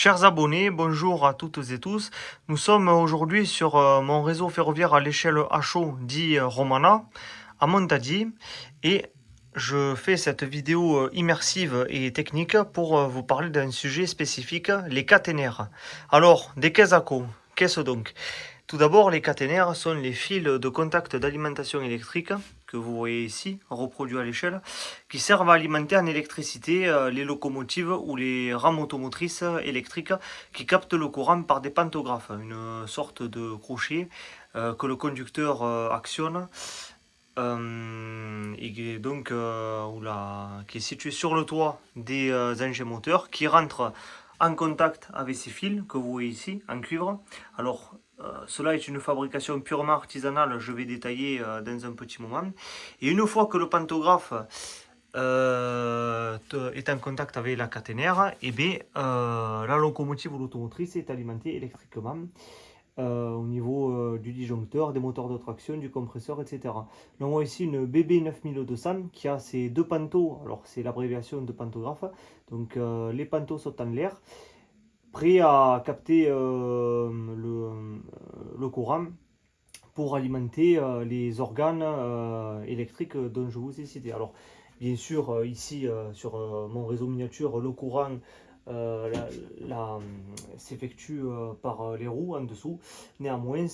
Chers abonnés, bonjour à toutes et tous. Nous sommes aujourd'hui sur mon réseau ferroviaire à l'échelle HO dit Romana, à Montadi, et je fais cette vidéo immersive et technique pour vous parler d'un sujet spécifique, les caténaires. Alors, des qu'est-ce donc? Tout d'abord, les caténaires sont les fils de contact d'alimentation électrique que vous voyez ici, reproduits à l'échelle, qui servent à alimenter en électricité les locomotives ou les rames automotrices électriques qui captent le courant par des pantographes, une sorte de crochet que le conducteur actionne et donc qui est situé sur le toit des engins moteurs qui rentre en contact avec ces fils que vous voyez ici en cuivre. Alors cela est une fabrication purement artisanale, je vais détailler dans un petit moment. Et une fois que le pantographe est en contact avec la caténaire, et bien, la locomotive ou l'automotrice est alimentée électriquement au niveau du disjoncteur, des moteurs de traction, du compresseur, etc. Là, on voit ici une BB 9200 qui a ses deux panneaux, alors c'est l'abréviation de pantographe, donc les panneaux sont en l'air, prêts à capter le courant pour alimenter les organes électriques dont je vous ai cité. Alors, bien sûr, ici, sur mon réseau miniature, le courant euh, la- la- s'effectue par les roues en dessous. Néanmoins,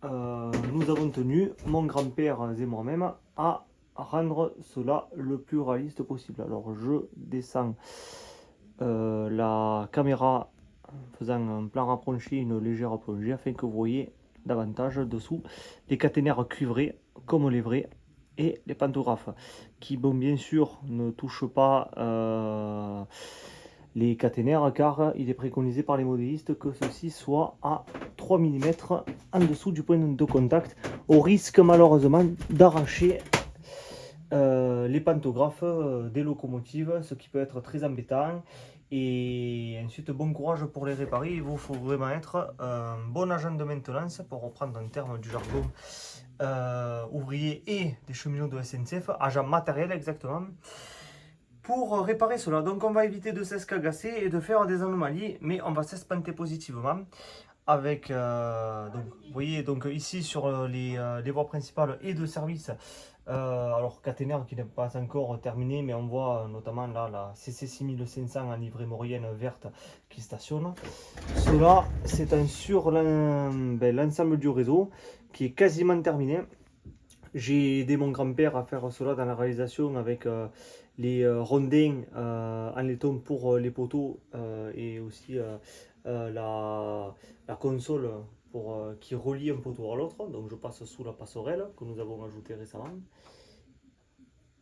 nous avons tenu, mon grand-père et moi-même, à rendre cela le plus réaliste possible. Alors, je descends la caméra en faisant un plan rapproché, une légère plongée, afin que vous voyez davantage dessous les caténaires cuivrés comme les vrais et les pantographes qui, bon, bien sûr, ne touchent pas les caténaires car il est préconisé par les modélistes que ceci soit à 3 mm en dessous du point de contact, au risque malheureusement d'arracher les pantographes des locomotives, ce qui peut être très embêtant. Et ensuite, bon courage pour les réparer. Il vous faut vraiment être un bon agent de maintenance, pour reprendre un terme du jargon ouvrier et des cheminots de SNCF, agent matériel exactement, pour réparer cela. Donc on va éviter de s'escagasser et de faire des anomalies, mais on va s'espanter positivement avec, donc, vous voyez donc ici sur les voies principales et de service, alors caténaire qui n'est pas encore terminé, mais on voit notamment là la CC 6500 en livrée maurienne verte qui stationne. Cela c'est sur l'ensemble du réseau qui est quasiment terminé. J'ai aidé mon grand-père à faire cela dans la réalisation avec les rondins en laiton pour les poteaux et aussi la console pour, qui relie un poteau à l'autre. Donc je passe sous la passerelle que nous avons ajoutée récemment.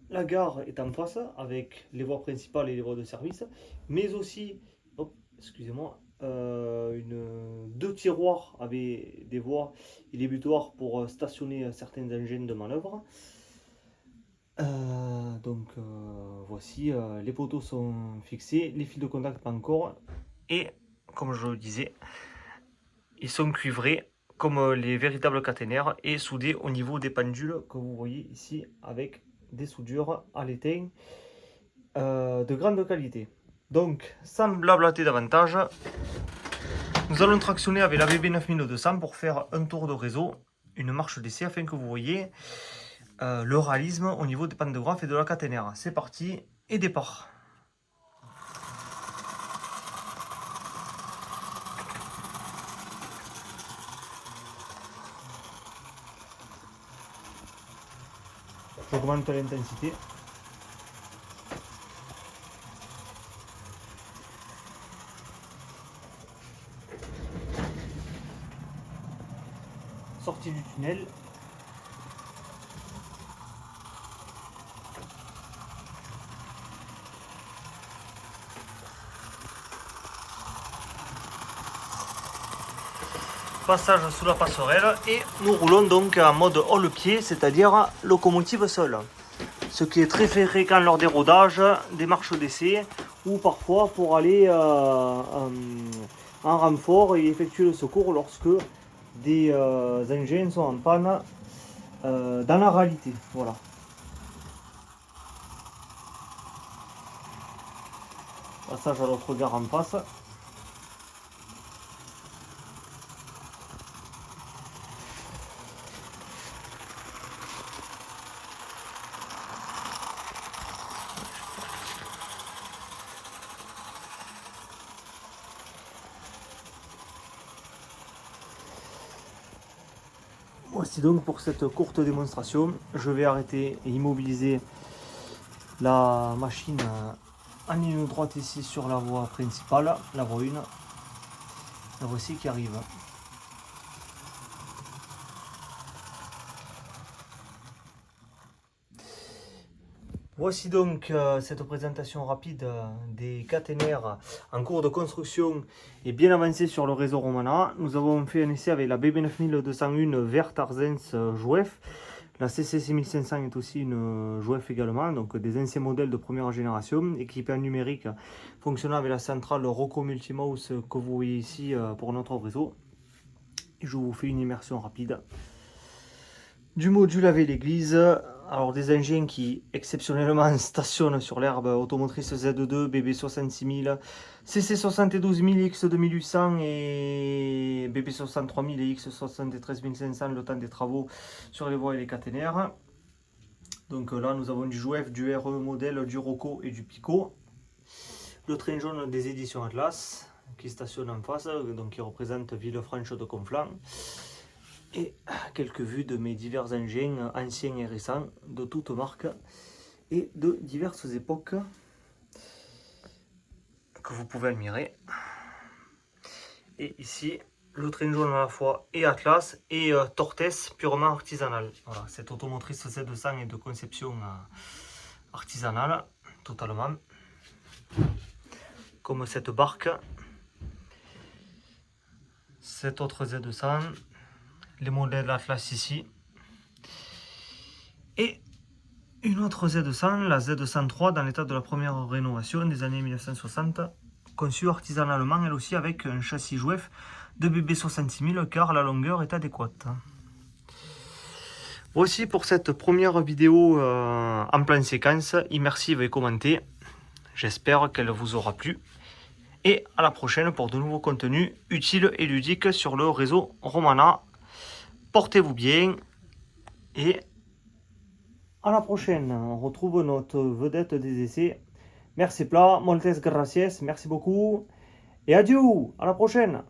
La gare est en face avec les voies principales et les voies de service, mais aussi, hop, excusez-moi, deux tiroirs avec des voies et des butoirs pour stationner certains engins de manœuvre. Voici, les poteaux sont fixés, les fils de contact pas encore, et comme je le disais, ils sont cuivrés comme les véritables caténaires et soudés au niveau des pendules que vous voyez ici avec des soudures à l'étain de grande qualité. Donc, sans blablater davantage, nous allons tractionner avec la BB 9200 pour faire un tour de réseau, une marche d'essai afin que vous voyez le réalisme au niveau des pantographes et de la caténaire. C'est parti et départ. J'augmente l'intensité. Sortie du tunnel. Passage sous la passerelle et nous roulons donc en mode haut-le-pied, c'est-à-dire locomotive seule. Ce qui est très fréquent lors des rodages, des marches d'essai ou parfois pour aller en renfort et effectuer le secours lorsque des engins sont en panne dans la réalité. Voilà. Passage à l'autre gare en face. Voici donc pour cette courte démonstration. Je vais arrêter et immobiliser la machine en ligne droite ici sur la voie principale, la voie 1. La voici qui arrive. Voici donc cette présentation rapide des caténaires en cours de construction et bien avancé sur le réseau Romana. Nous avons fait un essai avec la BB9201 verte Arzens Jouef. La CC6500 est aussi une Jouef également, donc des anciens modèles de première génération, équipés en numérique, fonctionnant avec la centrale Rocco Multimouse que vous voyez ici pour notre réseau. Et je vous fais une immersion rapide du module avec l'église. Alors des engins qui exceptionnellement stationnent sur l'herbe automotrice Z2, BB66000, CC72000, X2800 et BB63000 et X73500 le temps des travaux sur les voies et les caténaires. Donc là nous avons du Jouef, du RE modèle, du Rocco et du Pico. Le train jaune des éditions Atlas qui stationne en face, donc qui représente Villefranche de Conflans. Et quelques vues de mes divers engins anciens et récents de toutes marques et de diverses époques que vous pouvez admirer. Et ici le train jaune à la fois et Atlas et Tortes purement artisanal. Voilà, cette automotrice Z200 est de conception artisanale totalement, comme cette barque, cette autre Z200, les modèles Atlas ici, et une autre Z200, la Z203 dans l'état de la première rénovation des années 1960, conçue artisanalement elle aussi avec un châssis Jouef de BB66000 car la longueur est adéquate. Voici pour cette première vidéo en plan séquence, immersive et commentée. J'espère qu'elle vous aura plu. Et à la prochaine pour de nouveaux contenus utiles et ludiques sur le réseau Romana. Portez-vous bien et à la prochaine. On retrouve notre vedette des essais. Merci plat, moltes gracias, merci beaucoup et adieu, à la prochaine.